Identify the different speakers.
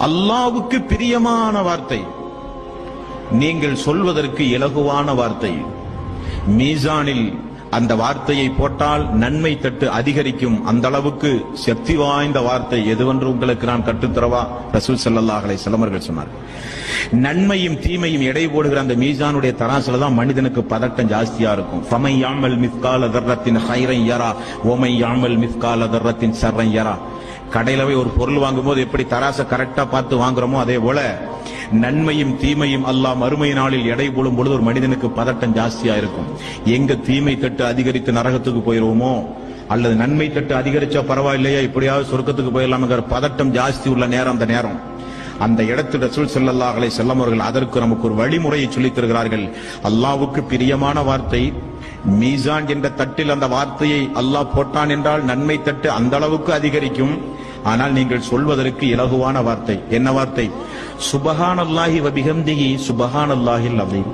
Speaker 1: அல்லாஹ்வுக்கு பிரியமான வார்த்தை, நீங்கள் சொல்வதற்கு இலகுவான வார்த்தை. மீசானில் அந்த வார்த்தையை போட்டால் நன்மை தட்டு அதிகரிக்கும். அந்த அளவுக்கு சக்தி வாய்ந்த வார்த்தை எதுவென்று உங்களுக்கு நான் கற்றுத்தரவா? ரசூல் ஸல்லல்லாஹு அலைஹி வஸல்லம் அவர்கள் சொன்னார். நன்மையும் தீமையும் எடை போடுகிற அந்த மீசானுடைய தராசுல தான் மனிதனுக்கு பதட்டம் ஜாஸ்தியா இருக்கும். ஃபமை யாமல் மிஸ்கால தர்ரத்தின் ஹைரன் யரா வமை யாமல் மிஸ்கால தர்ரத்தின் ஷர்ரன் யரா. கடையில போய் ஒரு பொருள் வாங்கும்போது எப்படி தராசை கரெக்டா பார்த்து வாங்குறோமோ அதே போல நன்மையும் தீமையும் அல்லாஹ் மறுமை நாளில் எடை போடும் பொழுது ஒரு மனிதனுக்கு பதட்டம் ஜாஸ்தியா இருக்கும். எங்க தீமை தட்டு அதிகரித்து நரகத்துக்கு போயிருவோமோ, அல்லது நன்மை தட்டு அதிகரிச்சா பரவாயில்லையா, இப்படியாவது சொர்க்கத்துக்கு போயிடலாம்ங்கிற பதட்டம் ஜாஸ்தி உள்ள நேரம் அந்த நேரம். அந்த இடத்தில் ரசூல் ஸல்லல்லாஹு அலைஹி வஸல்லம் அவர்கள் அதற்கு நமக்கு ஒரு வழிமுறையை சொல்லித் தருகிறார்கள். அல்லாஹ்வுக்கு பிரியமான வார்த்தை, மீசான் என்ற தட்டில் அந்த வார்த்தையை அல்லாஹ் போட்டான் என்றால் நன்மை தட்டு அந்த அளவுக்கு அதிகரிக்கும். ஆனால் நீங்கள் சொல்வதற்கு இலகுவான வார்த்தை. என்ன வார்த்தை? சுபஹானல்லாஹி வ பிஹம்திஹி சுபஹானல்லாஹில் அஸீம்.